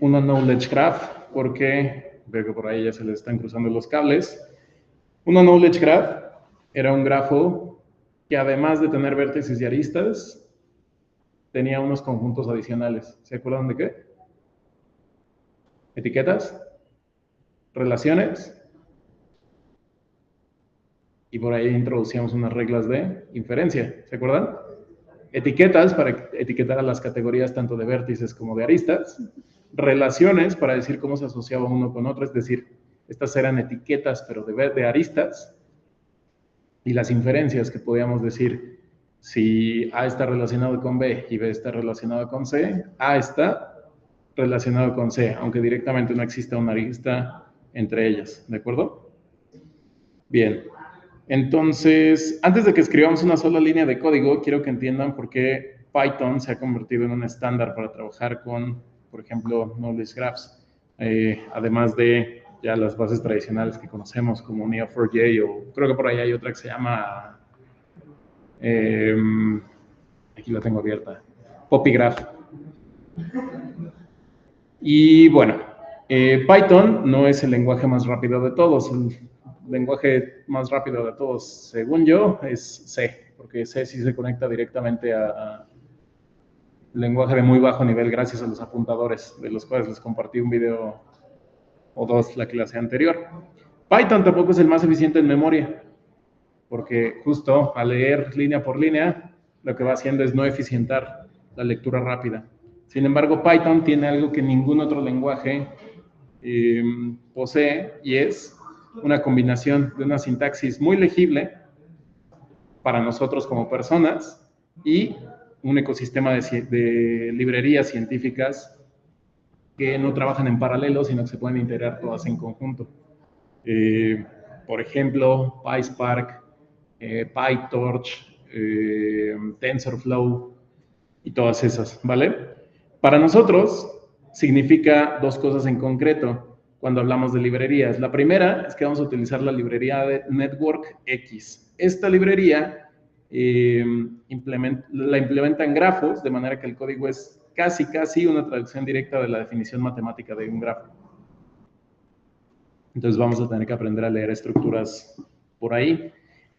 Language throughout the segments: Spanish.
una knowledge graph, porque veo que por ahí ya se les están cruzando los cables. Una knowledge graph era un grafo que además de tener vértices y aristas, tenía unos conjuntos adicionales. ¿Se acuerdan de qué? Etiquetas, relaciones, y por ahí introducíamos unas reglas de inferencia. ¿Se acuerdan? Etiquetas para etiquetar a las categorías tanto de vértices como de aristas, relaciones para decir cómo se asociaba uno con otro, es decir, estas eran etiquetas pero de aristas, y las inferencias que podíamos decir, si A está relacionado con B y B está relacionado con C, A está relacionado con C, aunque directamente no exista una arista entre ellas, ¿de acuerdo? Bien. Entonces, antes de que escribamos una sola línea de código, quiero que entiendan por qué Python se ha convertido en un estándar para trabajar con, por ejemplo, knowledge graphs. Además de ya las bases tradicionales que conocemos como Neo4j, o creo que por ahí hay otra que se llama, aquí la tengo abierta, PuppyGraph. Y bueno, Python no es el lenguaje más rápido de todos. El lenguaje más rápido de todos, según yo, es C, porque C sí se conecta directamente a lenguaje de muy bajo nivel gracias a los apuntadores, de los cuales les compartí un video o dos la clase anterior. Python tampoco es el más eficiente en memoria, porque justo al leer línea por línea, lo que va haciendo es no eficientar la lectura rápida. Sin embargo, Python tiene algo que ningún otro lenguaje posee, y es una combinación de una sintaxis muy legible para nosotros como personas y un ecosistema de librerías científicas que no trabajan en paralelo, sino que se pueden integrar todas en conjunto. Por ejemplo, PySpark, PyTorch, TensorFlow y todas esas, ¿vale? Para nosotros significa dos cosas en concreto cuando hablamos de librerías. La primera es que vamos a utilizar la librería de Network X. Esta librería la implementa en grafos, de manera que el código es casi una traducción directa de la definición matemática de un grafo. Entonces vamos a tener que aprender a leer estructuras por ahí.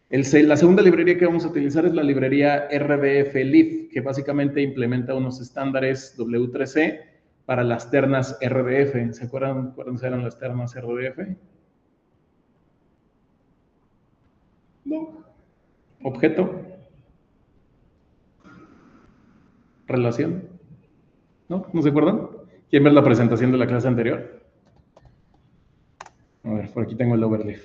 La segunda librería que vamos a utilizar es la librería RDF-Leaf, que básicamente implementa unos estándares W3C para las ternas RDF. ¿Se acuerdan cuáles eran las ternas RDF? No. Objeto. Relación. ¿No? ¿No se acuerdan? ¿Quieren ver la presentación de la clase anterior? A ver, por aquí tengo el overleaf.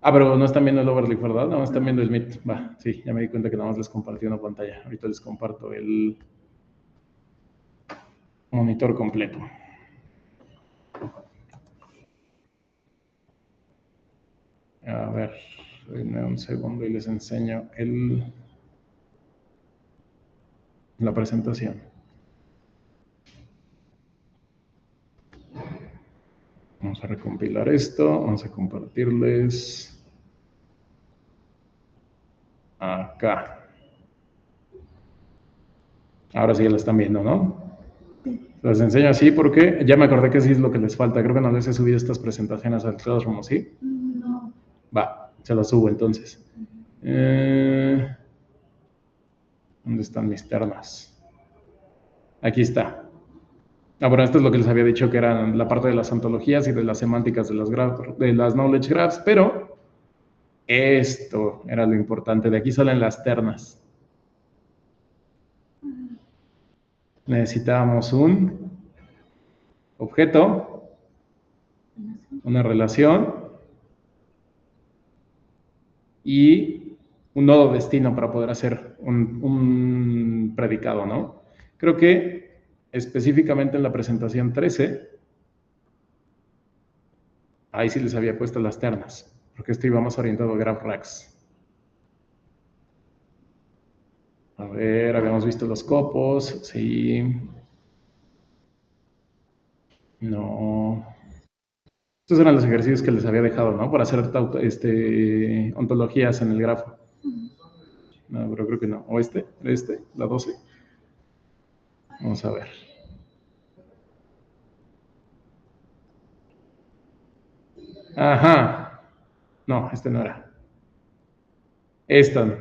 Ah, pero no están viendo el overleaf, ¿verdad? No, están viendo el Meet. Va, sí, ya me di cuenta que nada más les compartí una pantalla. Ahorita les comparto el monitor completo. A ver, un segundo y les enseño la presentación. Vamos a recompilar esto, vamos a compartirles acá. Ahora sí ya la están viendo, ¿no? Les enseño así porque ya me acordé que sí es lo que les falta. Creo que no les he subido estas presentaciones al Classroom, ¿sí? No. Va, se las subo entonces. ¿Dónde están mis ternas? Aquí está. Ah, bueno, esto es lo que les había dicho que era la parte de las ontologías y de las semánticas de las knowledge graphs, pero esto era lo importante. De aquí salen las ternas. Necesitábamos un objeto, una relación y un nodo destino para poder hacer un predicado, ¿no? Creo que específicamente en la presentación 13, ahí sí les había puesto las ternas, porque esto iba más orientado a GraphRacks. A ver, habíamos visto los copos, sí. No. Estos eran los ejercicios que les había dejado, ¿no? Para hacer ontologías en el grafo. No, pero creo que no. ¿O la 12? Vamos a ver. Ajá. No, este no era. Esta.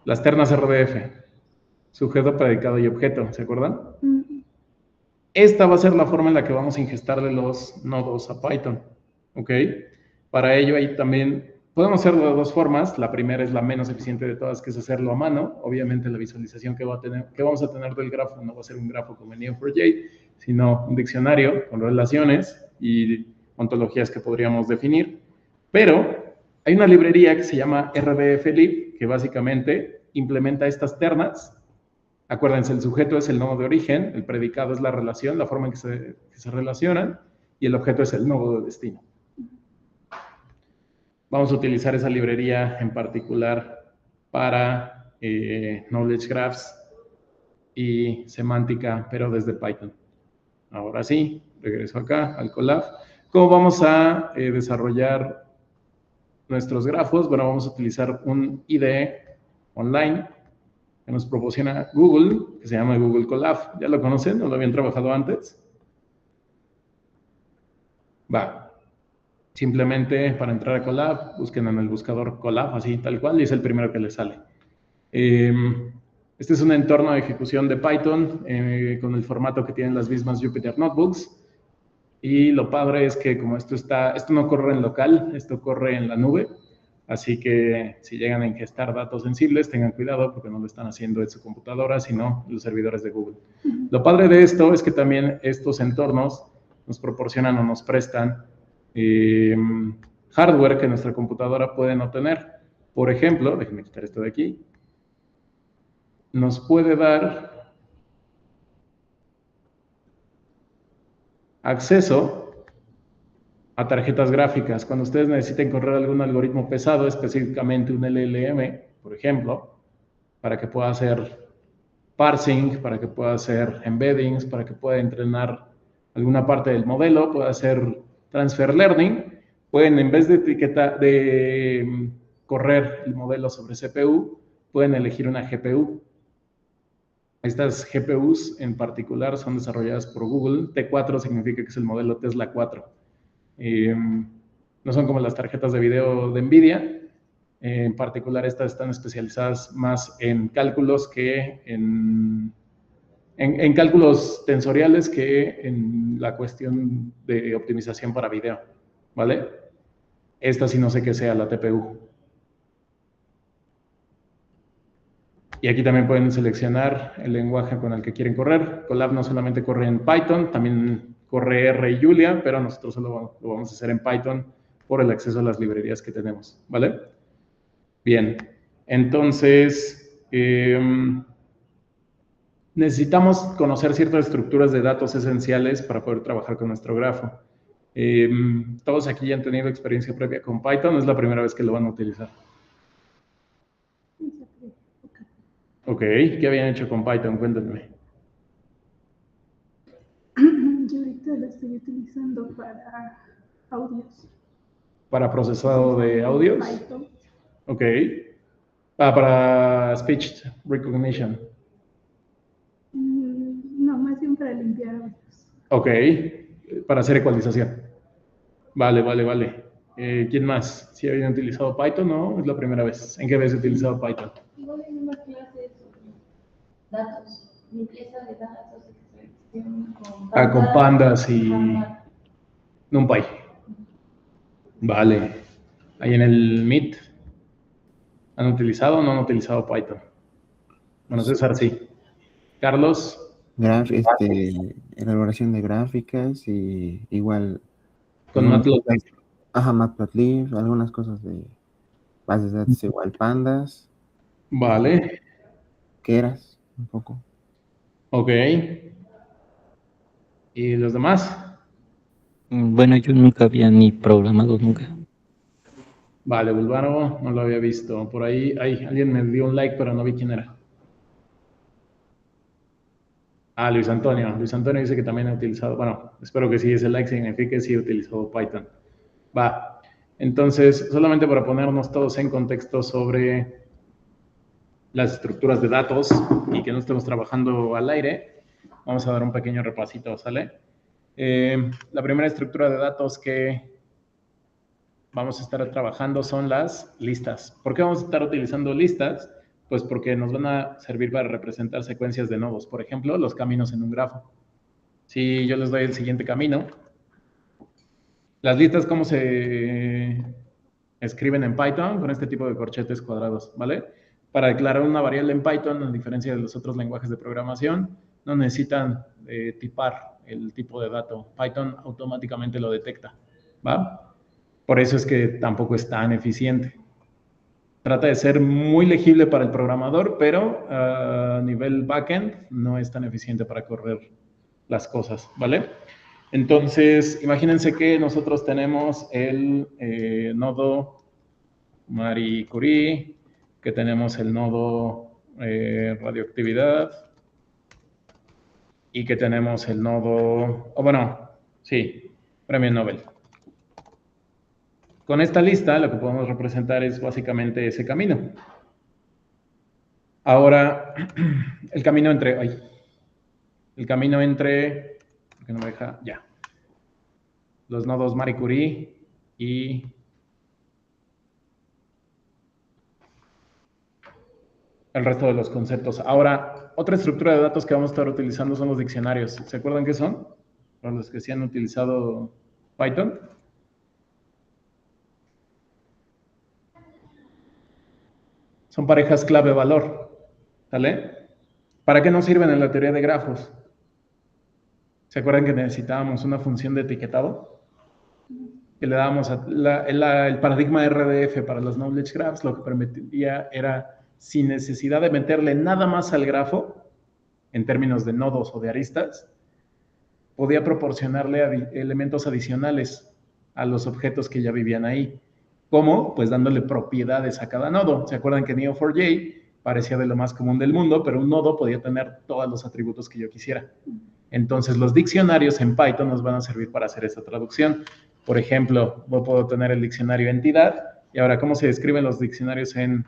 Las ternas RDF. Sujeto, predicado y objeto. ¿Se acuerdan? Esta va a ser la forma en la que vamos a ingestarle los nodos a Python. ¿Ok? Para ello, ahí también podemos hacerlo de dos formas. La primera es la menos eficiente de todas, que es hacerlo a mano. Obviamente, la visualización que vamos a tener del grafo no va a ser un grafo como en Neo4j, sino un diccionario con relaciones y ontologías que podríamos definir. Pero hay una librería que se llama rdflib, que básicamente implementa estas ternas. Acuérdense, el sujeto es el nodo de origen, el predicado es la relación, la forma en que se relacionan, y el objeto es el nodo de destino. Vamos a utilizar esa librería en particular para Knowledge Graphs y semántica, pero desde Python. Ahora sí, regreso acá al Colab. ¿Cómo vamos a desarrollar nuestros grafos? Bueno, vamos a utilizar un IDE online que nos proporciona Google, que se llama Google Colab. ¿Ya lo conocen? ¿No lo habían trabajado antes? Va. Simplemente para entrar a Colab, busquen en el buscador Colab, así tal cual, y es el primero que les sale. Este es un entorno de ejecución de Python con el formato que tienen las mismas Jupyter Notebooks. Y lo padre es que como esto no corre en local, esto corre en la nube. Así que si llegan a ingestar datos sensibles, tengan cuidado porque no lo están haciendo en su computadora, sino en los servidores de Google. Lo padre de esto es que también estos entornos nos proporcionan o nos prestan hardware que nuestra computadora puede no tener. Por ejemplo, déjenme quitar esto de aquí, nos puede dar acceso a tarjetas gráficas. Cuando ustedes necesiten correr algún algoritmo pesado, específicamente un LLM, por ejemplo, para que pueda hacer parsing, para que pueda hacer embeddings, para que pueda entrenar alguna parte del modelo, pueda hacer transfer learning, pueden, en vez de correr el modelo sobre CPU, pueden elegir una GPU. Estas GPUs en particular son desarrolladas por Google. T4 significa que es el modelo Tesla 4. No son como las tarjetas de video de NVIDIA. En particular, estas están especializadas más en cálculos que en cálculos tensoriales que en la cuestión de optimización para video, ¿vale? Esta sí no sé qué sea la TPU. Y aquí también pueden seleccionar el lenguaje con el que quieren correr. Colab no solamente corre en Python, también corre R y Julia, pero nosotros solo lo vamos a hacer en Python por el acceso a las librerías que tenemos, ¿vale? Bien, entonces necesitamos conocer ciertas estructuras de datos esenciales para poder trabajar con nuestro grafo. Todos aquí ya han tenido experiencia previa con Python, es la primera vez que lo van a utilizar. Ok, ¿qué habían hecho con Python? Cuéntenme. Yo ahorita lo estoy utilizando para audios. ¿Para procesado de audios? Python. Ok. Para speech recognition. No, más bien para limpiar audios. Ok, para hacer ecualización. Vale. ¿Quién más? ¿Sí habían utilizado Python? No, es la primera vez. ¿En qué vez he utilizado Python? Igual en una clase sobre datos, limpieza de datos, extracción Con pandas y NumPy. Vale. Ahí en el Meet, ¿han utilizado o no han utilizado Python? Bueno, César sí. Carlos. Elaboración de gráficas y igual... Con Matplotlib. Ajá, Matplotlib, algunas cosas de bases de datos igual, pandas. Vale. Keras, un poco. Ok. ¿Y los demás? Bueno, yo nunca había ni programado nunca. Vale, Bulbaro, no lo había visto. Por ahí, alguien me dio un like, pero no vi quién era. Luis Antonio. Luis Antonio dice que también ha utilizado, bueno, espero que sí, ese like signifique que sí ha utilizado Python. Va. Entonces, solamente para ponernos todos en contexto sobre las estructuras de datos y que no estemos trabajando al aire, vamos a dar un pequeño repasito, ¿sale? La primera estructura de datos que vamos a estar trabajando son las listas. ¿Por qué vamos a estar utilizando listas? Pues porque nos van a servir para representar secuencias de nodos. Por ejemplo, los caminos en un grafo. Si yo les doy el siguiente camino, las listas, ¿cómo se escriben en Python? Con este tipo de corchetes cuadrados, ¿vale? Para declarar una variable en Python, a diferencia de los otros lenguajes de programación, no necesitan tipar el tipo de dato. Python automáticamente lo detecta, ¿va? Por eso es que tampoco es tan eficiente. Trata de ser muy legible para el programador, pero a nivel backend no es tan eficiente para correr las cosas, ¿vale? Entonces, imagínense que nosotros tenemos el nodo Marie Curie, que tenemos el nodo radioactividad y que tenemos el nodo, premio Nobel. Con esta lista lo que podemos representar es básicamente ese camino. Ahora, el camino entre, ¿por qué no me deja? Ya. Los nodos Marie Curie y el resto de los conceptos. Ahora, otra estructura de datos que vamos a estar utilizando son los diccionarios. ¿Se acuerdan qué son? Para los que sí han utilizado Python. Son parejas clave-valor. ¿Sale? ¿Para qué nos sirven en la teoría de grafos? ¿Se acuerdan que necesitábamos una función de etiquetado? Que le dábamos el paradigma RDF para los knowledge graphs, lo que permitía era, sin necesidad de meterle nada más al grafo, en términos de nodos o de aristas, podía proporcionarle elementos adicionales a los objetos que ya vivían ahí. ¿Cómo? Pues dándole propiedades a cada nodo. ¿Se acuerdan que Neo4j parecía de lo más común del mundo, pero un nodo podía tener todos los atributos que yo quisiera? Entonces, los diccionarios en Python nos van a servir para hacer esa traducción. Por ejemplo, yo puedo tener el diccionario entidad, y ahora, ¿cómo se describen los diccionarios en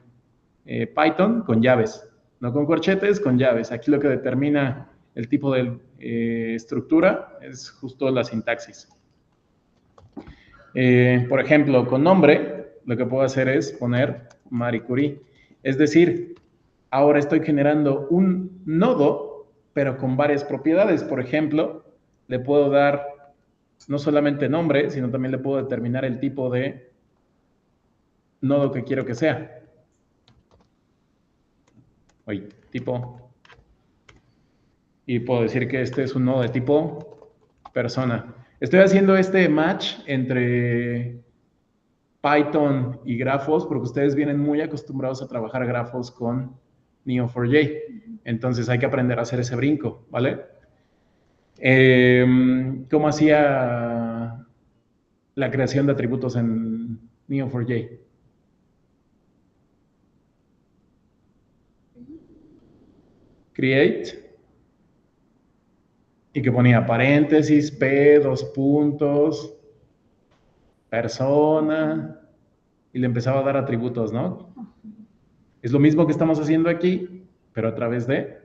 Python? Con llaves, no con corchetes, con llaves. Aquí lo que determina el tipo de estructura es justo la sintaxis. Por ejemplo, con nombre, lo que puedo hacer es poner Marie Curie. Es decir, ahora estoy generando un nodo, pero con varias propiedades. Por ejemplo, le puedo dar no solamente nombre, sino también le puedo determinar el tipo de nodo que quiero que sea. Tipo. Y puedo decir que este es un nodo de tipo persona. Estoy haciendo este match entre Python y grafos porque ustedes vienen muy acostumbrados a trabajar grafos con Neo4j. Entonces hay que aprender a hacer ese brinco, ¿vale? ¿Cómo hacía la creación de atributos en Neo4j? Create. Y que ponía paréntesis, P, 2 puntos, persona, y le empezaba a dar atributos, ¿no? Es lo mismo que estamos haciendo aquí, pero a través de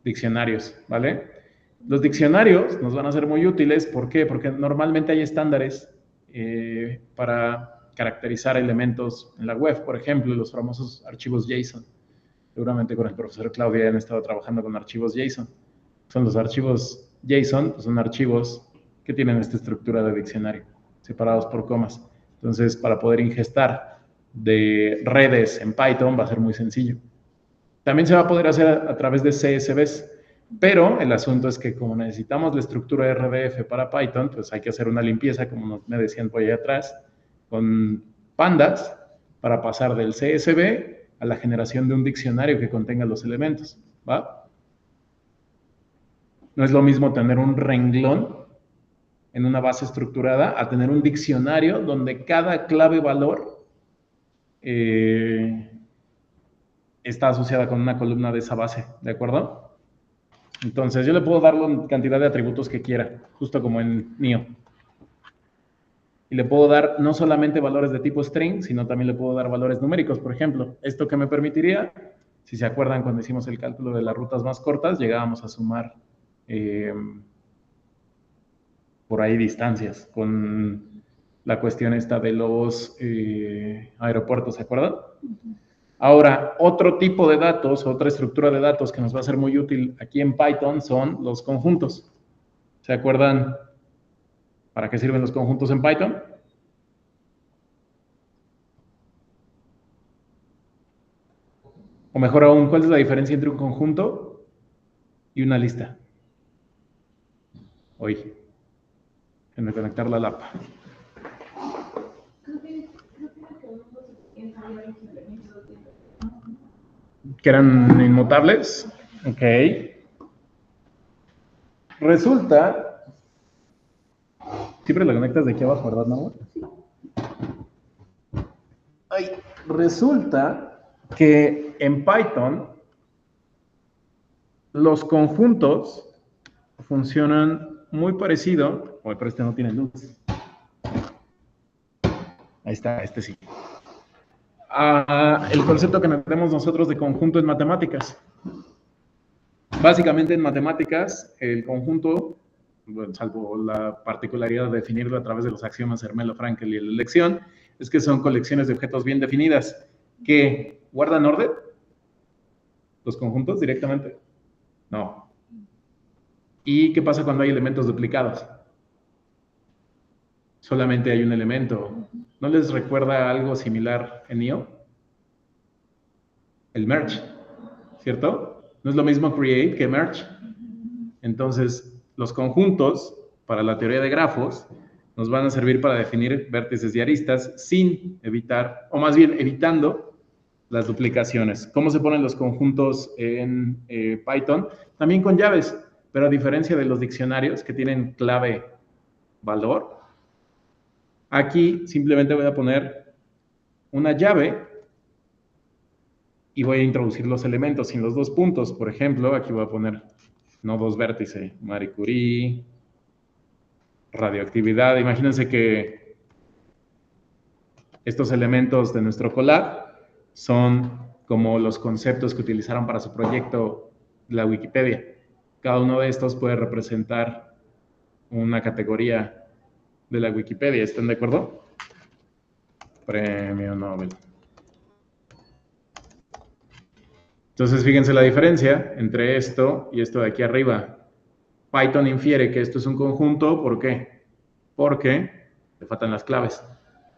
diccionarios, ¿vale? Los diccionarios nos van a ser muy útiles, ¿por qué? Porque normalmente hay estándares para caracterizar elementos en la web, por ejemplo, los famosos archivos JSON. Seguramente con el profesor Claudia han estado trabajando con archivos JSON. Son los archivos JSON, pues son archivos que tienen esta estructura de diccionario, separados por comas. Entonces, para poder ingestar de redes en Python va a ser muy sencillo. También se va a poder hacer a través de CSVs, pero el asunto es que como necesitamos la estructura RDF para Python, pues hay que hacer una limpieza, como me decían por allá atrás, con pandas, para pasar del CSV a la generación de un diccionario que contenga los elementos, ¿va? No es lo mismo tener un renglón en una base estructurada a tener un diccionario donde cada clave valor está asociada con una columna de esa base, ¿de acuerdo? Entonces yo le puedo dar la cantidad de atributos que quiera, justo como en Neo. Y le puedo dar no solamente valores de tipo string, sino también le puedo dar valores numéricos, por ejemplo. Esto que me permitiría, si se acuerdan cuando hicimos el cálculo de las rutas más cortas, llegábamos a sumar por ahí distancias con la cuestión esta de los aeropuertos, ¿se acuerdan? Ahora, otro tipo de datos, otra estructura de datos que nos va a ser muy útil aquí en Python son los conjuntos. ¿Se acuerdan para qué sirven los conjuntos en Python? O mejor aún, ¿cuál es la diferencia entre un conjunto y una lista? Hoy, en conectar la lapa. ¿Que eran inmutables? Ok. Resulta... Siempre la conectas de aquí abajo, ¿verdad, Nahua? Ay, resulta que en Python los conjuntos funcionan muy parecido. Oye, pero este no tiene luz. Ahí está, este sí. El concepto que tenemos nosotros de conjunto en matemáticas. Básicamente en matemáticas, el conjunto, bueno, salvo la particularidad de definirlo a través de los axiomas Zermelo-Fraenkel y la elección, es que son colecciones de objetos bien definidas que guardan orden. ¿Los conjuntos directamente? No. ¿Y qué pasa cuando hay elementos duplicados? Solamente hay un elemento. ¿No les recuerda algo similar en IO? El merge, ¿cierto? No es lo mismo create que merge. Entonces, los conjuntos, para la teoría de grafos, nos van a servir para definir vértices y aristas sin evitar, o más bien evitando las duplicaciones. ¿Cómo se ponen los conjuntos en Python? También con llaves, pero a diferencia de los diccionarios que tienen clave valor, aquí simplemente voy a poner una llave y voy a introducir los elementos sin los dos puntos. Por ejemplo, aquí voy a poner nodos vértice, Marie Curie, radioactividad. Imagínense que estos elementos de nuestro collab son como los conceptos que utilizaron para su proyecto la Wikipedia. Cada uno de estos puede representar una categoría de la Wikipedia. ¿Están de acuerdo? Premio Nobel. Entonces, fíjense la diferencia entre esto y esto de aquí arriba. Python infiere que esto es un conjunto. ¿Por qué? Porque le faltan las claves.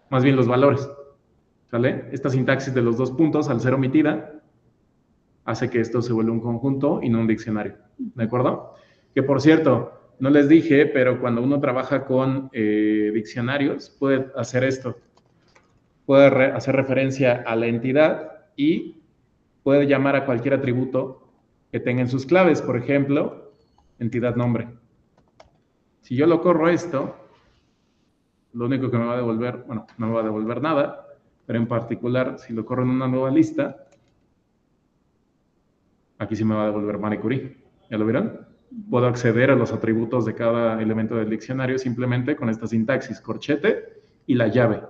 Más bien los valores. ¿Sale? Esta sintaxis de los dos puntos, al ser omitida, hace que esto se vuelva un conjunto y no un diccionario. ¿De acuerdo? Que por cierto, no les dije, pero cuando uno trabaja con diccionarios, puede hacer esto. Puede hacer referencia a la entidad y puede llamar a cualquier atributo que tenga en sus claves. Por ejemplo, entidad nombre. Si yo lo corro esto, lo único que me va a devolver, bueno, no me va a devolver nada, pero en particular, si lo corro en una nueva lista, aquí sí me va a devolver Marie Curie. ¿Ya lo vieron? Puedo acceder a los atributos de cada elemento del diccionario simplemente con esta sintaxis, corchete y la llave.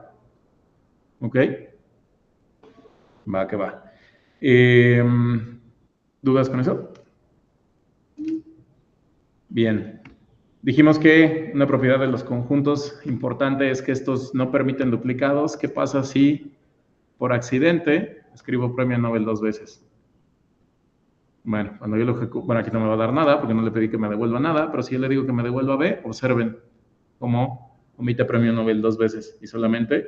¿Ok? Va que va. ¿Dudas con eso? Bien. Dijimos que una propiedad de los conjuntos importante es que estos no permiten duplicados. ¿Qué pasa si por accidente escribo premio Nobel 2 veces? Bueno, cuando yo lo ejecuto, bueno, aquí no me va a dar nada porque no le pedí que me devuelva nada, pero si yo le digo que me devuelva B, observen cómo omite premio Nobel 2 veces y solamente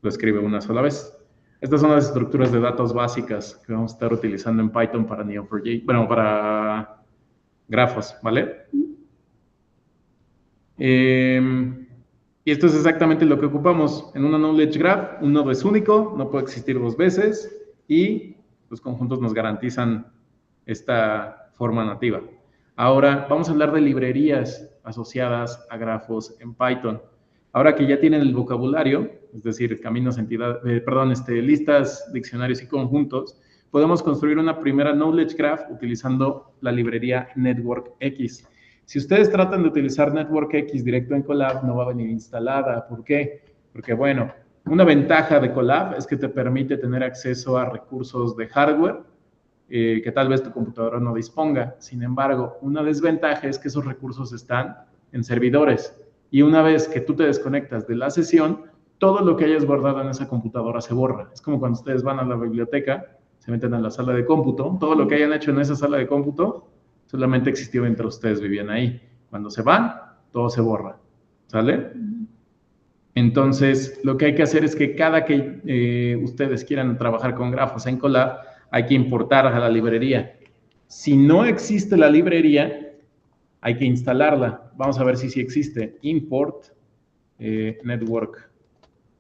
lo escribe una sola vez. Estas son las estructuras de datos básicas que vamos a estar utilizando en Python para Neo4j, bueno, para grafos, ¿vale? Y esto es exactamente lo que ocupamos. En una knowledge graph, un nodo es único, no puede existir dos veces y los conjuntos nos garantizan esta forma nativa. Ahora vamos a hablar de librerías asociadas a grafos en Python. Ahora que ya tienen el vocabulario, es decir, caminos, listas, diccionarios y conjuntos, podemos construir una primera knowledge graph utilizando la librería NetworkX. Si ustedes tratan de utilizar NetworkX directo en Colab, no va a venir instalada. ¿Por qué? Porque, bueno, una ventaja de Colab es que te permite tener acceso a recursos de hardware que tal vez tu computadora no disponga. Sin embargo, una desventaja es que esos recursos están en servidores. Y una vez que tú te desconectas de la sesión, todo lo que hayas guardado en esa computadora se borra. Es como cuando ustedes van a la biblioteca, se meten a la sala de cómputo, todo lo que hayan hecho en esa sala de cómputo solamente existió mientras ustedes vivían ahí. Cuando se van, todo se borra. ¿Sale? Entonces, lo que hay que hacer es que cada que ustedes quieran trabajar con grafos en Colab, hay que importar a la librería. Si no existe la librería, hay que instalarla. Vamos a ver si sí existe. Import network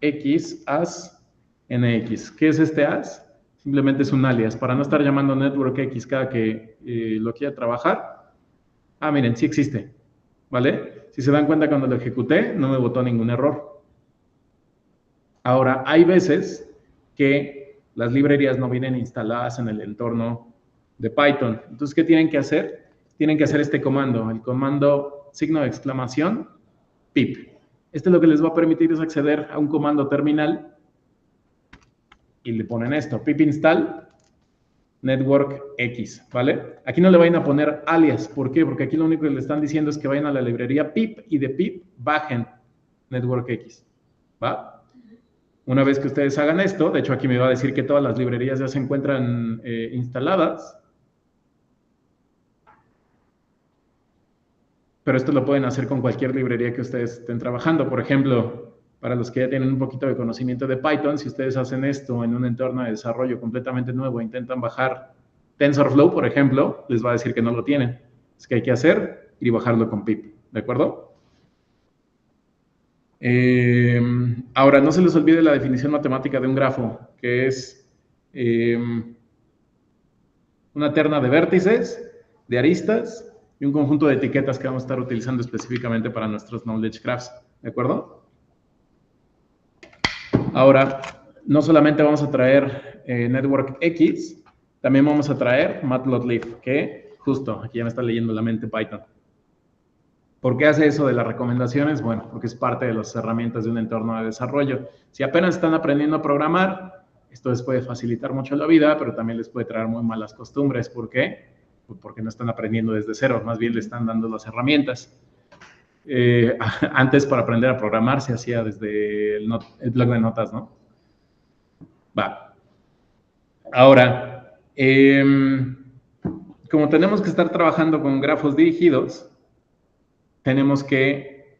x as nx. ¿Qué es este as? Simplemente es un alias. Para no estar llamando network x cada que lo quiera trabajar. Ah, miren, sí existe. ¿Vale? Si se dan cuenta, cuando lo ejecuté, no me botó ningún error. Ahora, hay veces que las librerías no vienen instaladas en el entorno de Python. Entonces, ¿qué tienen que hacer? Tienen que hacer este comando, el comando signo de exclamación, pip. Este lo que les va a permitir es acceder a un comando terminal y le ponen esto, pip install network x, ¿vale? Aquí no le vayan a poner alias. ¿Por qué? Porque aquí lo único que le están diciendo es que vayan a la librería pip y de pip bajen network x, ¿va? Una vez que ustedes hagan esto, de hecho aquí me va a decir que todas las librerías ya se encuentran instaladas, pero esto lo pueden hacer con cualquier librería que ustedes estén trabajando. Por ejemplo, para los que ya tienen un poquito de conocimiento de Python, si ustedes hacen esto en un entorno de desarrollo completamente nuevo e intentan bajar TensorFlow, por ejemplo, les va a decir que no lo tienen. Es que hay que hacer y bajarlo con pip, ¿de acuerdo? Ahora, no se les olvide la definición matemática de un grafo, que es una terna de vértices, de aristas y un conjunto de etiquetas que vamos a estar utilizando específicamente para nuestros knowledge graphs, ¿de acuerdo? Ahora, no solamente vamos a traer Network X, también vamos a traer Matplotlib, que justo, aquí ya me está leyendo la mente Python. ¿Por qué hace eso de las recomendaciones? Bueno, porque es parte de las herramientas de un entorno de desarrollo. Si apenas están aprendiendo a programar, esto les puede facilitar mucho la vida, pero también les puede traer muy malas costumbres. ¿Por qué? Pues porque no están aprendiendo desde cero, más bien le están dando las herramientas. Antes, para aprender a programar, se hacía desde el blog de notas, ¿no? Va. Ahora, como tenemos que estar trabajando con grafos dirigidos, tenemos que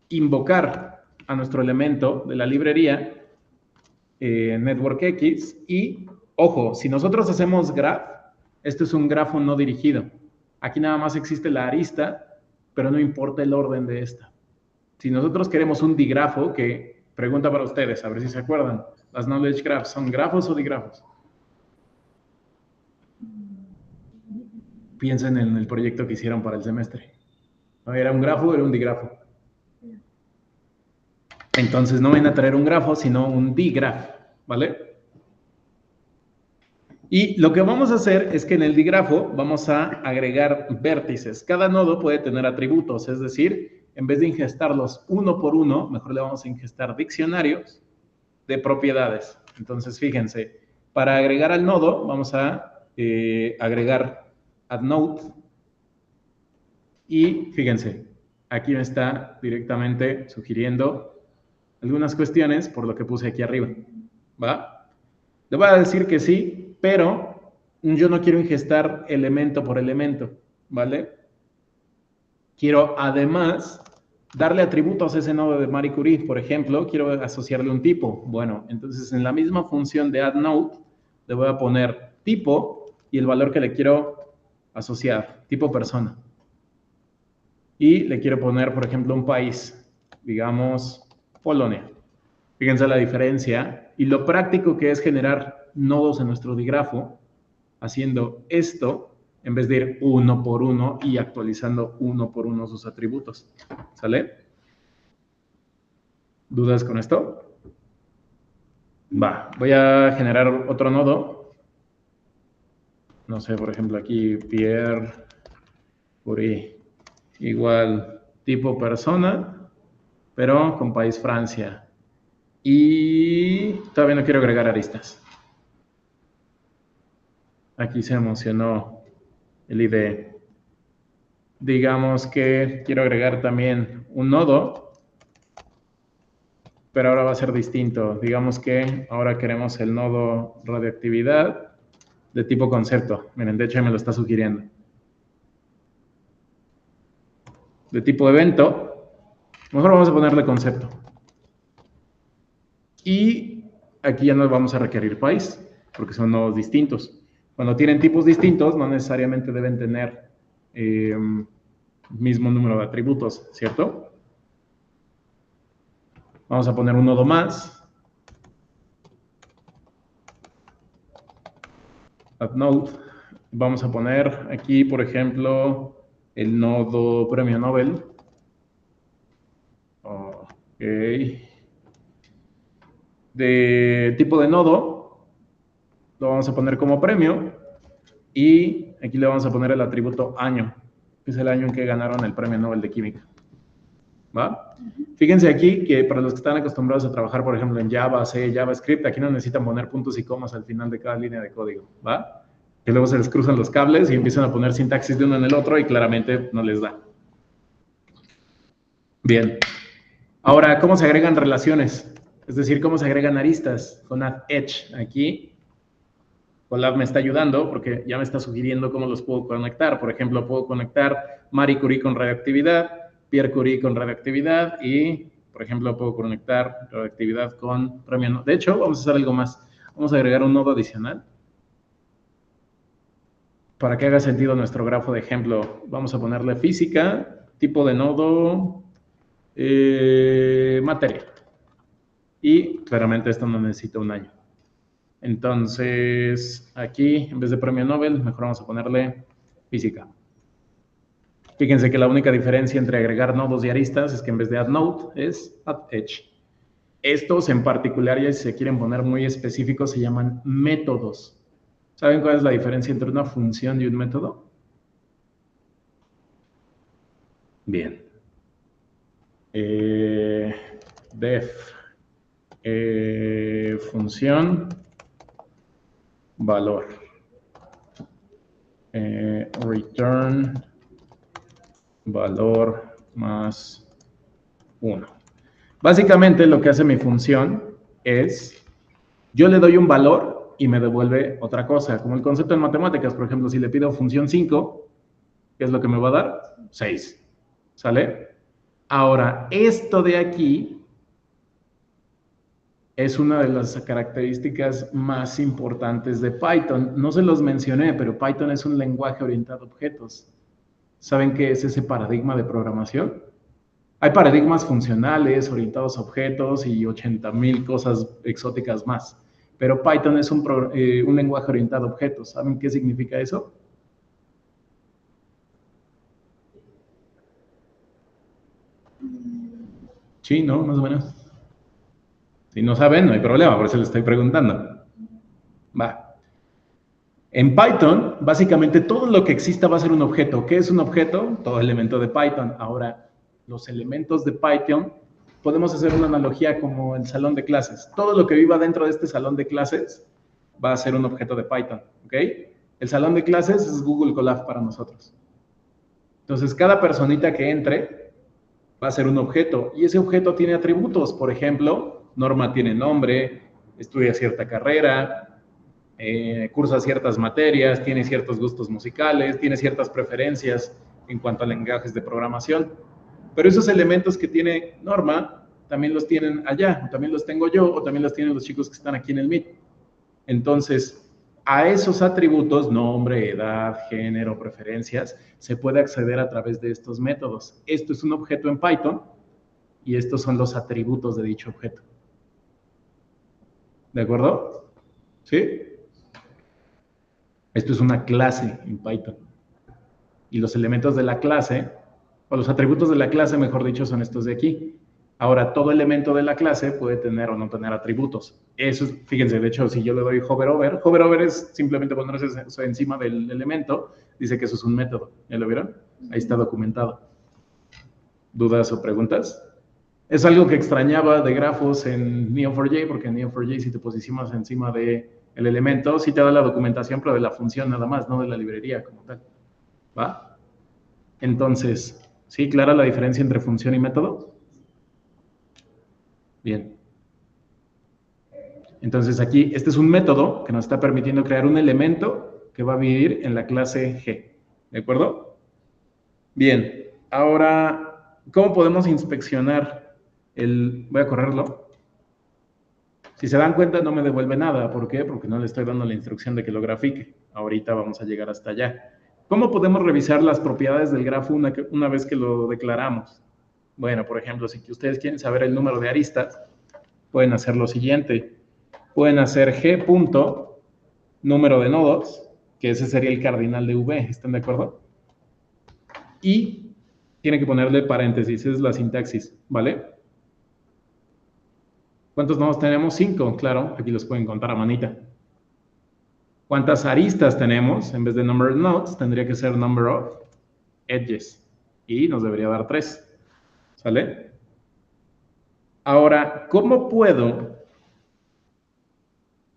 invocar a nuestro elemento de la librería Network X y, ojo, si nosotros hacemos graph, esto es un grafo no dirigido. Aquí nada más existe la arista, pero no importa el orden de esta. Si nosotros queremos un digrafo, que pregunta para ustedes, a ver si se acuerdan, las knowledge graphs, ¿son grafos o digrafos? Piensen en el proyecto que hicieron para el semestre. ¿Era un grafo o era un digrafo? Entonces no van a traer un grafo, sino un digraph, ¿vale? Y lo que vamos a hacer es que en el digrafo vamos a agregar vértices. Cada nodo puede tener atributos, es decir, en vez de ingestarlos uno por uno, mejor le vamos a ingestar diccionarios de propiedades. Entonces, fíjense, para agregar al nodo vamos a agregar addNode. Y fíjense, aquí me está directamente sugiriendo algunas cuestiones por lo que puse aquí arriba, ¿va? Le voy a decir que sí, pero yo no quiero ingestar elemento por elemento, ¿vale? Quiero además darle atributos a ese nodo de Marie Curie. Por ejemplo, quiero asociarle un tipo. Bueno, entonces en la misma función de addNode le voy a poner tipo y el valor que le quiero asociar, tipo persona. Y le quiero poner, por ejemplo, un país, digamos, Polonia. Fíjense la diferencia y lo práctico que es generar nodos en nuestro digrafo haciendo esto en vez de ir uno por uno y actualizando uno por uno sus atributos. ¿Sale? ¿Dudas con esto? Va, voy a generar otro nodo. No sé, por ejemplo, aquí Pierre Curie. Igual tipo persona, pero con país Francia. Y todavía no quiero agregar aristas. Aquí se emocionó el IDE. digamos que quiero agregar también un nodo, pero ahora va a ser distinto. Digamos que ahora queremos el nodo radioactividad de tipo concepto. Miren, de hecho me lo está sugiriendo. De tipo evento, mejor vamos a ponerle concepto. Y aquí ya no vamos a requerir país, porque son nodos distintos. Cuando tienen tipos distintos, no necesariamente deben tener mismo número de atributos, ¿cierto? Vamos a poner un nodo más. Add node. Vamos a poner aquí, por ejemplo, el nodo premio Nobel. Ok. De tipo de nodo, lo vamos a poner como premio. Y aquí le vamos a poner el atributo año, que es el año en que ganaron el premio Nobel de Química. ¿Va? Fíjense aquí que para los que están acostumbrados a trabajar, por ejemplo, en Java, C, JavaScript, aquí no necesitan poner puntos y comas al final de cada línea de código, ¿va? Que luego se les cruzan los cables y empiezan a poner sintaxis de uno en el otro y claramente no les da. Bien. Ahora, ¿cómo se agregan relaciones? Es decir, ¿cómo se agregan aristas? Con add edge. Aquí, Colab me está ayudando porque ya me está sugiriendo cómo los puedo conectar. Por ejemplo, puedo conectar Marie Curie con radioactividad, Pierre Curie con radioactividad y, por ejemplo, puedo conectar radioactividad con premio Nobel. De hecho, vamos a hacer algo más. Vamos a agregar un nodo adicional. Para que haga sentido nuestro grafo de ejemplo, vamos a ponerle física, tipo de nodo, materia. Y claramente esto no necesita un año. Entonces, aquí, en vez de premio Nobel, mejor vamos a ponerle física. Fíjense que la única diferencia entre agregar nodos y aristas es que en vez de add node es add edge. Estos en particular, ya si se quieren poner muy específicos, se llaman métodos. ¿Saben cuál es la diferencia entre una función y un método? Bien. Def. Función. Valor. Return. Valor más 1. Básicamente lo que hace mi función es, yo le doy un valor y me devuelve otra cosa. Como el concepto en matemáticas, por ejemplo, si le pido función 5, ¿qué es lo que me va a dar? 6. ¿Sale? Ahora, esto de aquí es una de las características más importantes de Python. No se los mencioné, pero Python es un lenguaje orientado a objetos. ¿Saben qué es ese paradigma de programación? Hay paradigmas funcionales, orientados a objetos y 80,000 cosas exóticas más. Pero Python es un lenguaje orientado a objetos. ¿Saben qué significa eso? Sí, ¿no? Más o menos. Si no saben, no hay problema, por eso les estoy preguntando. Va. En Python, básicamente todo lo que exista va a ser un objeto. ¿Qué es un objeto? Todo elemento de Python. Ahora, los elementos de Python, podemos hacer una analogía como el salón de clases. Todo lo que viva dentro de este salón de clases va a ser un objeto de Python, ¿ok? El salón de clases es Google Colab para nosotros. Entonces, cada personita que entre va a ser un objeto y ese objeto tiene atributos. Por ejemplo, Norma tiene nombre, estudia cierta carrera, cursa ciertas materias, tiene ciertos gustos musicales, tiene ciertas preferencias en cuanto a lenguajes de programación. Pero esos elementos que tiene Norma también los tienen allá, o también los tengo yo, o también los tienen los chicos que están aquí en el Meet. Entonces, a esos atributos, nombre, edad, género, preferencias, se puede acceder a través de estos métodos. Esto es un objeto en Python y estos son los atributos de dicho objeto. ¿De acuerdo? ¿Sí? Esto es una clase en Python. Y los elementos de la clase, o los atributos de la clase, mejor dicho, son estos de aquí. Ahora, todo elemento de la clase puede tener o no tener atributos. Eso, fíjense, de hecho, si yo le doy hover over es simplemente ponerse eso encima del elemento, dice que eso es un método. ¿Ya lo vieron? Ahí está documentado. ¿Dudas o preguntas? Es algo que extrañaba de grafos en Neo4j, porque en Neo4j si te posicionas encima del elemento, sí te da la documentación, pero de la función nada más, no de la librería como tal. ¿Va? Entonces, ¿sí? ¿Clara la diferencia entre función y método? Bien. Entonces aquí, este es un método que nos está permitiendo crear un elemento que va a vivir en la clase G. ¿De acuerdo? Bien. Ahora, ¿cómo podemos inspeccionar el... Voy a correrlo. Si se dan cuenta, no me devuelve nada. ¿Por qué? Porque no le estoy dando la instrucción de que lo grafique. Ahorita vamos a llegar hasta allá. ¿Cómo podemos revisar las propiedades del grafo una vez que lo declaramos? Bueno, por ejemplo, si ustedes quieren saber el número de aristas, pueden hacer lo siguiente. Pueden hacer G punto número de nodos, que ese sería el cardinal de V. ¿Están de acuerdo? Y tienen que ponerle paréntesis. Esa es la sintaxis, ¿vale? ¿Cuántos nodos tenemos? 5, claro. Aquí los pueden contar a manita. ¿Cuántas aristas tenemos? En vez de number of nodes, tendría que ser number of edges. Y nos debería dar 3. ¿Sale? Ahora, ¿cómo puedo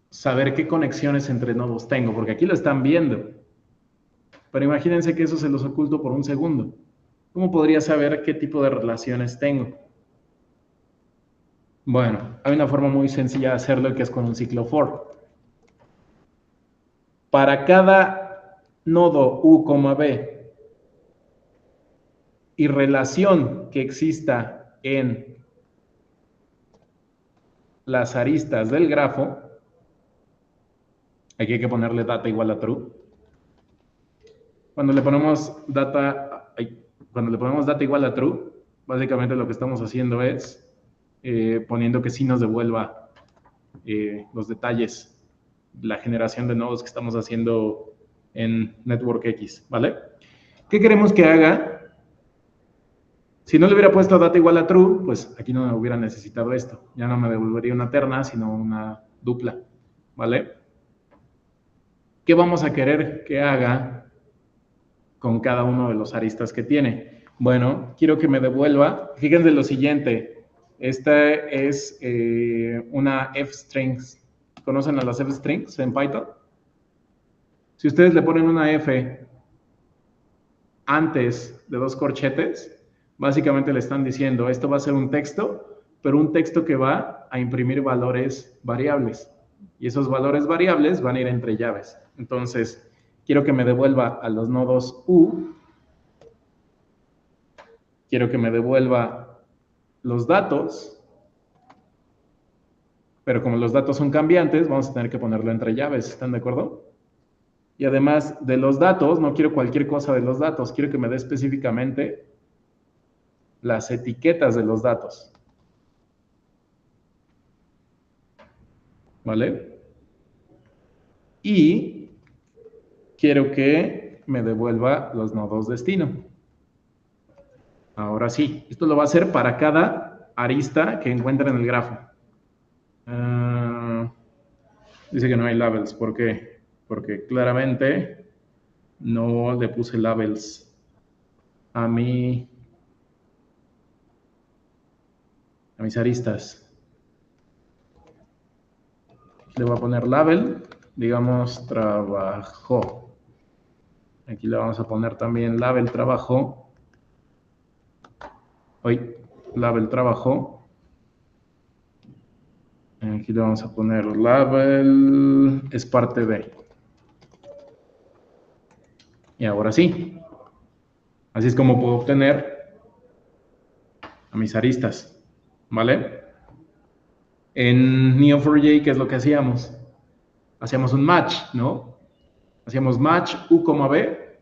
saber qué conexiones entre nodos tengo? Porque aquí lo están viendo. Pero imagínense que eso se los oculto por un segundo. ¿Cómo podría saber qué tipo de relaciones tengo? Bueno, hay una forma muy sencilla de hacerlo que es con un ciclo for. Para cada nodo U, B y relación que exista en las aristas del grafo, aquí hay que ponerle data igual a true. Cuando le ponemos data igual a true, básicamente lo que estamos haciendo es poniendo que sí nos devuelva los detalles, la generación de nodos que estamos haciendo en Network X, ¿vale? ¿Qué queremos que haga? Si no le hubiera puesto data igual a true, pues aquí no me hubiera necesitado esto. Ya no me devolvería una terna, sino una dupla, ¿vale? ¿Qué vamos a querer que haga con cada uno de los aristas que tiene? Bueno, quiero que me devuelva, fíjense lo siguiente, esta es una f-strings. ¿Conocen a las f-strings en Python? Si ustedes le ponen una f antes de 2 corchetes, básicamente le están diciendo, esto va a ser un texto, pero un texto que va a imprimir valores variables. Y esos valores variables van a ir entre llaves. Entonces, quiero que me devuelva a los nodos U. Quiero que me devuelva los datos. Pero como los datos son cambiantes, vamos a tener que ponerlo entre llaves. ¿Están de acuerdo? Y además de los datos, no quiero cualquier cosa de los datos. Quiero que me dé específicamente las etiquetas de los datos. ¿Vale? Y quiero que me devuelva los nodos destino. Ahora sí, esto lo va a hacer para cada arista que encuentre en el grafo. Dice que no hay labels. ¿Por qué? Porque claramente no le puse labels a mis aristas. Le voy a poner label, digamos, trabajo. Aquí le vamos a poner también label trabajo. Label trabajo. Aquí le vamos a poner label es parte de. Y ahora sí. Así es como puedo obtener a mis aristas. ¿Vale? En Neo4j, ¿qué es lo que hacíamos? Hacíamos un match, ¿no? Hacíamos match U, B,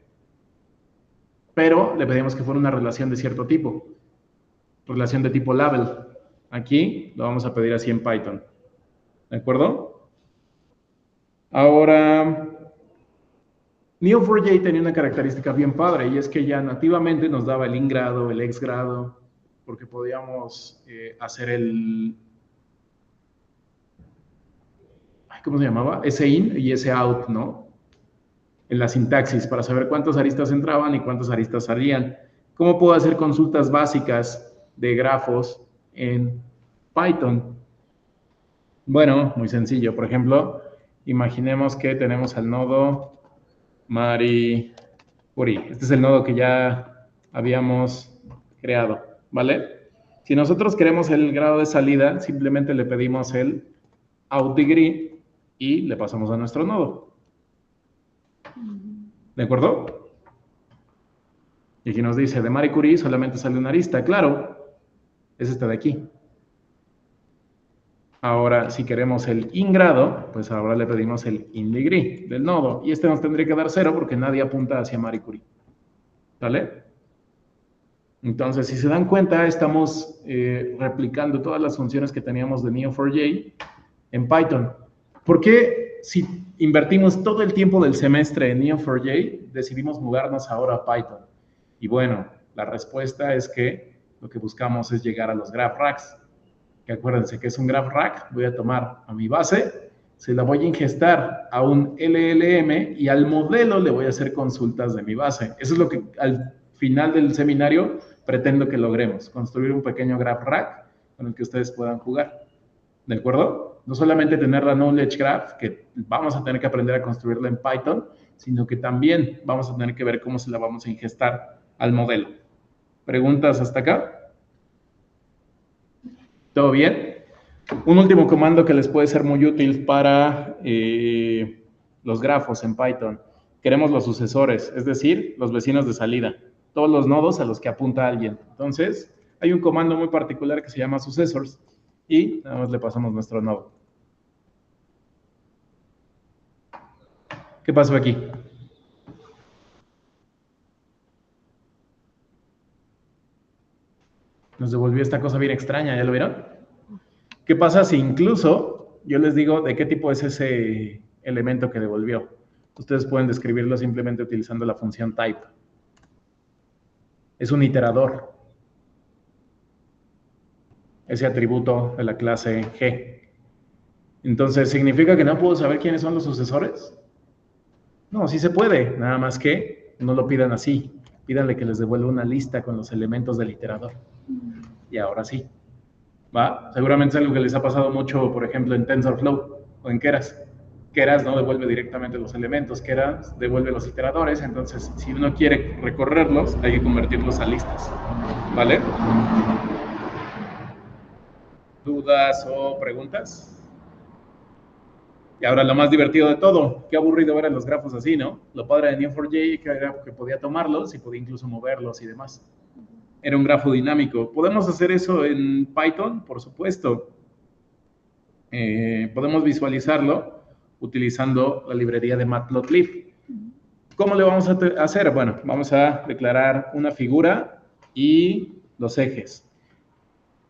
pero le pedíamos que fuera una relación de cierto tipo. Relación de tipo label. Aquí lo vamos a pedir así en Python. ¿De acuerdo? Ahora, Neo4j tenía una característica bien padre, y es que ya nativamente nos daba el ingrado, el exgrado, porque podíamos hacer el... ¿Cómo se llamaba? Ese in y ese out, ¿no? En la sintaxis, para saber cuántas aristas entraban y cuántas aristas salían. ¿Cómo puedo hacer consultas básicas de grafos en Python? Bueno, muy sencillo. Por ejemplo, imaginemos que tenemos al nodo Maripuri. Este es el nodo que ya habíamos creado, ¿vale? Si nosotros queremos el grado de salida, simplemente le pedimos el outDegree y le pasamos a nuestro nodo. ¿De acuerdo? Y aquí nos dice, de Marie Curie solamente sale una arista. Claro, es esta de aquí. Ahora, si queremos el ingrado, pues ahora le pedimos el inDegree del nodo. Y este nos tendría que dar 0 porque nadie apunta hacia Marie Curie. ¿Vale? Entonces, si se dan cuenta, estamos replicando todas las funciones que teníamos de Neo4j en Python. ¿Por qué si invertimos todo el tiempo del semestre en Neo4j, decidimos mudarnos ahora a Python? Y bueno, la respuesta es que lo que buscamos es llegar a los graph racks. Que acuérdense que es un graph rack, voy a tomar a mi base, se la voy a ingestar a un LLM y al modelo le voy a hacer consultas de mi base. Eso es lo que al final del seminario pretendo que logremos, construir un pequeño graph rack con el que ustedes puedan jugar. ¿De acuerdo? No solamente tener la knowledge graph, que vamos a tener que aprender a construirla en Python, sino que también vamos a tener que ver cómo se la vamos a ingestar al modelo. ¿Preguntas hasta acá? ¿Todo bien? Un último comando que les puede ser muy útil para los grafos en Python. Queremos los sucesores, es decir, los vecinos de salida. Todos los nodos a los que apunta alguien. Entonces, hay un comando muy particular que se llama successors y nada más le pasamos nuestro nodo. ¿Qué pasó aquí? Nos devolvió esta cosa bien extraña, ¿ya lo vieron? ¿Qué pasa si incluso yo les digo de qué tipo es ese elemento que devolvió? Ustedes pueden describirlo simplemente utilizando la función type. Es un iterador. Ese atributo de la clase G. Entonces, ¿significa que no puedo saber quiénes son los sucesores? No, sí se puede, nada más que no lo pidan así. Pídanle que les devuelva una lista con los elementos del iterador. Y ahora sí. ¿Va? Seguramente es algo que les ha pasado mucho, por ejemplo, en TensorFlow o en Keras. Keras no devuelve directamente los elementos, Keras devuelve los iteradores, entonces si uno quiere recorrerlos, hay que convertirlos a listas. ¿Vale? ¿Dudas o preguntas? Y ahora lo más divertido de todo, qué aburrido ver a los grafos así, ¿no? Lo padre de Neo4j que era que podía tomarlos y podía incluso moverlos y demás. Era un grafo dinámico. ¿Podemos hacer eso en Python? Por supuesto. Podemos visualizarlo utilizando la librería de Matplotlib. ¿Cómo le vamos a hacer? Bueno, vamos a declarar una figura y los ejes.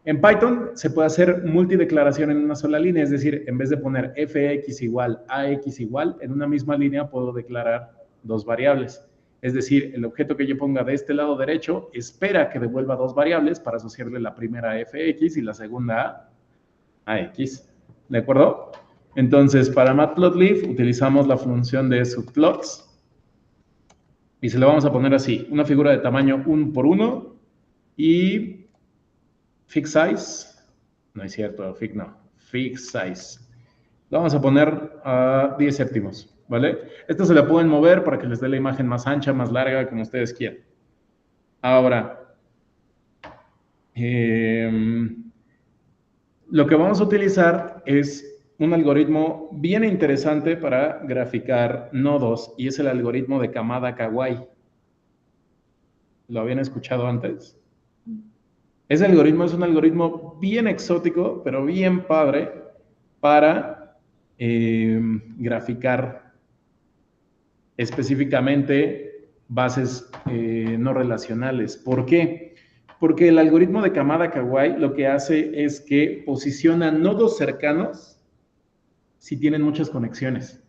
En Python se puede hacer multideclaración en una sola línea, es decir, en vez de poner fx igual, ax igual, en una misma línea puedo declarar dos variables. Es decir, el objeto que yo ponga de este lado derecho espera que devuelva dos variables para asociarle la primera a fx y la segunda a ax. ¿De acuerdo? Entonces, para Matplotlib utilizamos la función de subplots y se lo vamos a poner así, una figura de tamaño 1 por 1 y fixed size, no es cierto, fixed size. Lo vamos a poner a 10 séptimos, ¿vale? Esto se la pueden mover para que les dé la imagen más ancha, más larga, como ustedes quieran. Ahora, lo que vamos a utilizar es un algoritmo bien interesante para graficar nodos, y es el algoritmo de Kamada-Kawai. ¿Lo habían escuchado antes? Ese algoritmo es un algoritmo bien exótico, pero bien padre para graficar específicamente bases no relacionales. ¿Por qué? Porque el algoritmo de Kamada-Kawai lo que hace es que posiciona nodos cercanos si tienen muchas conexiones,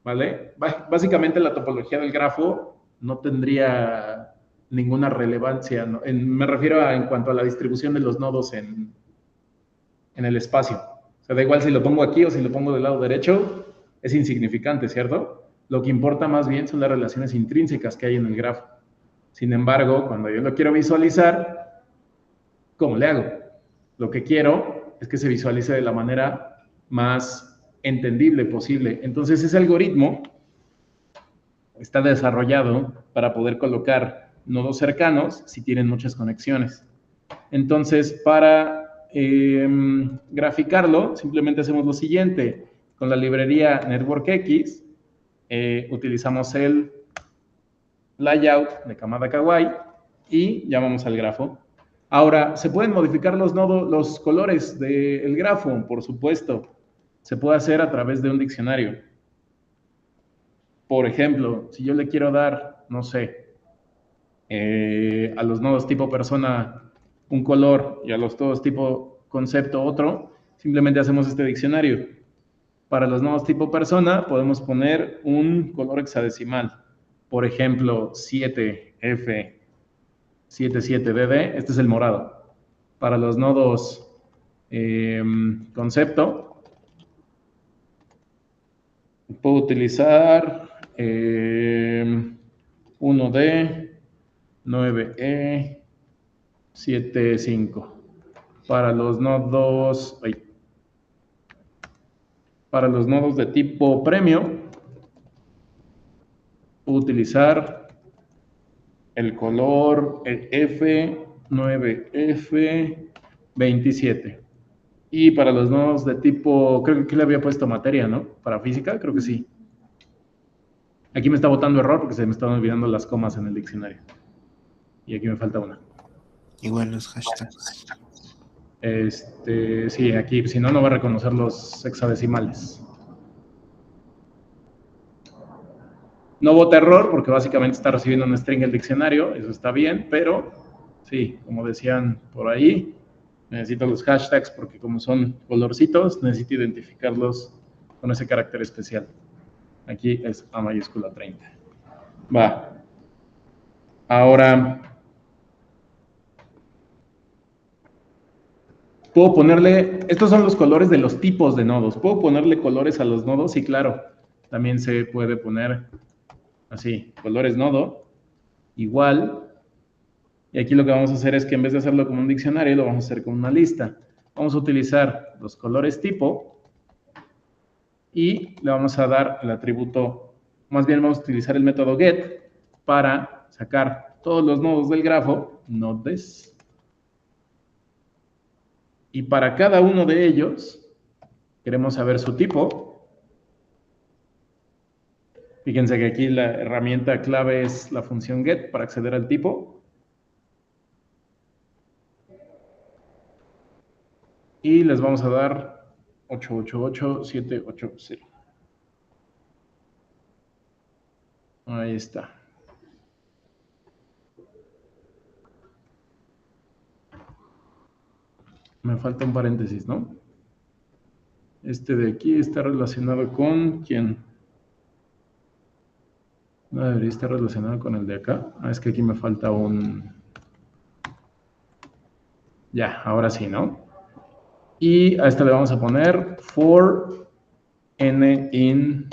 ¿vale? Básicamente la topología del grafo no tendría ninguna relevancia, ¿no? Me refiero en cuanto a la distribución de los nodos en el espacio. O sea, da igual si lo pongo aquí o si lo pongo del lado derecho, es insignificante, ¿cierto? Lo que importa más bien son las relaciones intrínsecas que hay en el grafo. Sin embargo, cuando yo lo quiero visualizar, ¿cómo le hago? Lo que quiero es que se visualice de la manera más entendible posible. Entonces, ese algoritmo está desarrollado para poder colocar nodos cercanos si tienen muchas conexiones. Entonces, para graficarlo, simplemente hacemos lo siguiente. Con la librería NetworkX, utilizamos el layout de Kamada Kawaii y llamamos al grafo. Ahora, ¿se pueden modificar los nodos, los colores del grafo? Por supuesto. Se puede hacer a través de un diccionario. Por ejemplo, si yo le quiero dar, no sé, a los nodos tipo persona un color y a los nodos tipo concepto otro, simplemente hacemos este diccionario. Para los nodos tipo persona podemos poner un color hexadecimal. Por ejemplo, 7F77DD, este es el morado. Para los nodos concepto, puedo utilizar 1D, 9E, 7.5. Para los nodos, para los nodos de tipo premio, puedo utilizar el color F9F27. Y para los nodos de tipo, creo que le había puesto materia, ¿no? Para física, creo que sí. Aquí me está botando error porque se me están olvidando las comas en el diccionario. Y aquí me falta una. Igual los hashtags. Sí, aquí, si no, no va a reconocer los hexadecimales. No bota error porque básicamente está recibiendo un string el diccionario, eso está bien, pero sí, como decían por ahí, necesito los hashtags porque como son colorcitos, necesito identificarlos con ese carácter especial. Aquí es A mayúscula 30. Va. Ahora, puedo ponerle, estos son los colores de los tipos de nodos. ¿Puedo ponerle colores a los nodos? Sí, claro. También se puede poner así, colores nodo, igual. Y aquí lo que vamos a hacer es que en vez de hacerlo como un diccionario, lo vamos a hacer como una lista. Vamos a utilizar los colores tipo y le vamos a dar el atributo, más bien vamos a utilizar el método get para sacar todos los nodos del grafo, nodes. Y para cada uno de ellos, queremos saber su tipo. Fíjense que aquí la herramienta clave es la función get para acceder al tipo. Y les vamos a dar 888780. Ahí está. Me falta un paréntesis, ¿no? Este de aquí está relacionado con ¿quién? No debería estar relacionado con el de acá. Ah, es que aquí me falta un... Ya, ahora sí, ¿no? Y a esta le vamos a poner for n in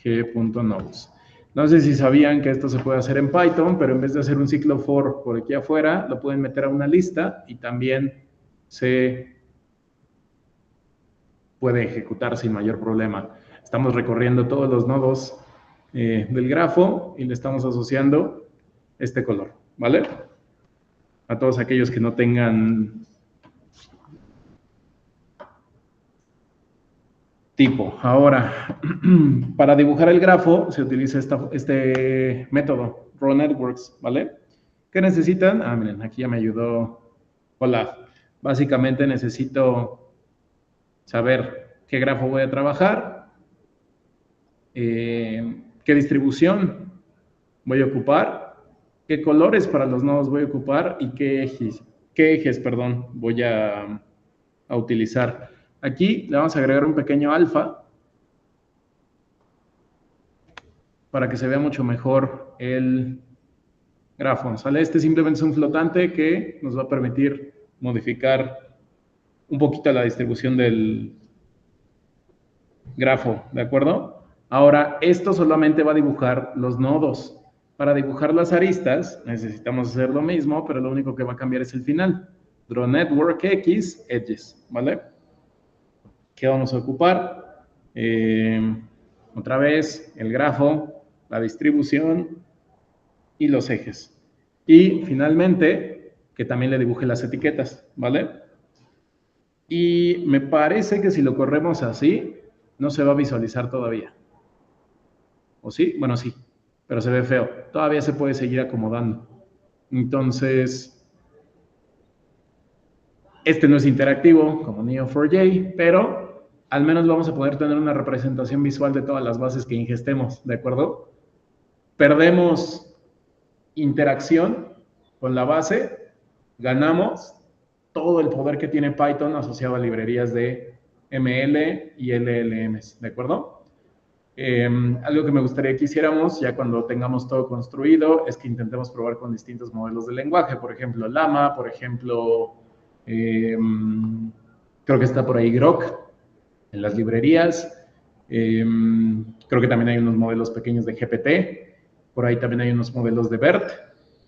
g.nodes. No sé si sabían que esto se puede hacer en Python, pero en vez de hacer un ciclo for por aquí afuera, lo pueden meter a una lista y también se puede ejecutar sin mayor problema. Estamos recorriendo todos los nodos del grafo y le estamos asociando este color, ¿vale? A todos aquellos que no tengan tipo. Ahora, para dibujar el grafo se utiliza este método, RawNetworks, ¿vale? ¿Qué necesitan? Ah, miren, aquí ya me ayudó Olaf. Básicamente necesito saber qué grafo voy a trabajar, qué distribución voy a ocupar, qué colores para los nodos voy a ocupar y qué ejes voy a utilizar. Aquí le vamos a agregar un pequeño alfa para que se vea mucho mejor el grafo, ¿sale? Este simplemente es un flotante que nos va a permitir modificar un poquito la distribución del grafo, ¿de acuerdo? Ahora, esto solamente va a dibujar los nodos. Para dibujar las aristas necesitamos hacer lo mismo, pero lo único que va a cambiar es el final. DrawNetworkX Edges, ¿vale? ¿Qué vamos a ocupar? Otra vez, el grafo, la distribución y los ejes. Y finalmente, que también le dibuje las etiquetas, ¿vale? Y me parece que si lo corremos así, no se va a visualizar todavía. ¿O sí? Bueno, sí, pero se ve feo. Todavía se puede seguir acomodando. Entonces, este no es interactivo como Neo4j, pero al menos vamos a poder tener una representación visual de todas las bases que ingestemos, ¿de acuerdo? Perdemos interacción con la base, ganamos todo el poder que tiene Python asociado a librerías de ML y LLMs, ¿de acuerdo? Algo que me gustaría que hiciéramos ya cuando tengamos todo construido es que intentemos probar con distintos modelos de lenguaje, por ejemplo Llama, por ejemplo, creo que está por ahí Grok en las librerías, creo que también hay unos modelos pequeños de GPT, por ahí también hay unos modelos de BERT.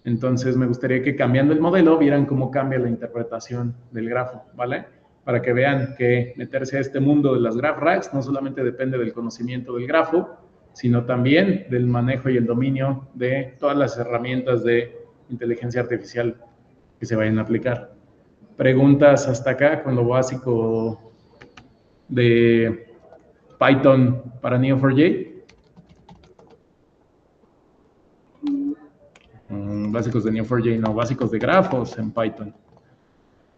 Entonces me gustaría que cambiando el modelo vieran cómo cambia la interpretación del grafo, ¿vale? Para que vean que meterse a este mundo de las graph racks no solamente depende del conocimiento del grafo, sino también del manejo y el dominio de todas las herramientas de inteligencia artificial que se vayan a aplicar. Preguntas hasta acá con lo básico de Python para Neo4j. Básicos de Neo4j, no, básicos de grafos en Python.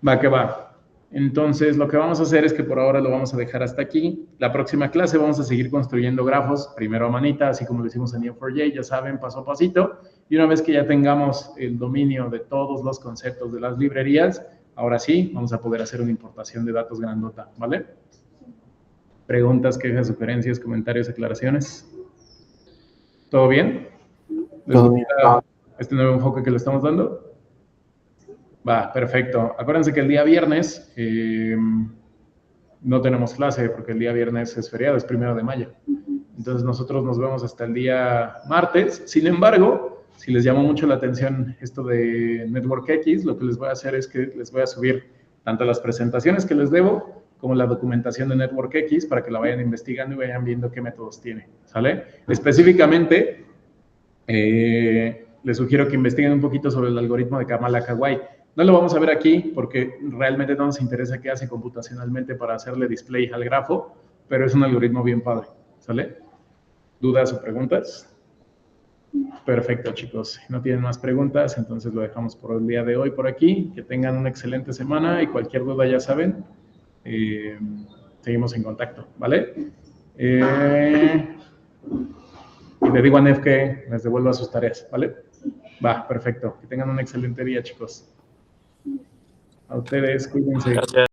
Va que va. Entonces, lo que vamos a hacer es que por ahora lo vamos a dejar hasta aquí. La próxima clase vamos a seguir construyendo grafos, primero a manita, así como lo hicimos en Neo4j, ya saben, paso a pasito. Y una vez que ya tengamos el dominio de todos los conceptos de las librerías, ahora sí, vamos a poder hacer una importación de datos grandota, ¿vale? Preguntas, quejas, sugerencias, comentarios, aclaraciones. ¿Todo bien? Todo bien. ¿Este nuevo enfoque que le estamos dando? Va, perfecto. Acuérdense que el día viernes no tenemos clase porque el día viernes es feriado, es 1 de mayo. Entonces nosotros nos vemos hasta el día martes. Sin embargo, si les llamó mucho la atención esto de NetworkX, lo que les voy a hacer es que les voy a subir tanto las presentaciones que les debo como la documentación de NetworkX para que la vayan investigando y vayan viendo qué métodos tiene, ¿sale? Específicamente, les sugiero que investiguen un poquito sobre el algoritmo de Kamala-Kawai. No lo vamos a ver aquí porque realmente no nos interesa qué hace computacionalmente para hacerle display al grafo, pero es un algoritmo bien padre, ¿sale? ¿Dudas o preguntas? Perfecto, chicos. Si no tienen más preguntas, entonces lo dejamos por el día de hoy por aquí. Que tengan una excelente semana y cualquier duda ya saben, seguimos en contacto, ¿vale? Y le digo a Nef que les devuelva sus tareas, ¿vale? Va, perfecto. Que tengan un excelente día, chicos. A ustedes, cuídense. Gracias.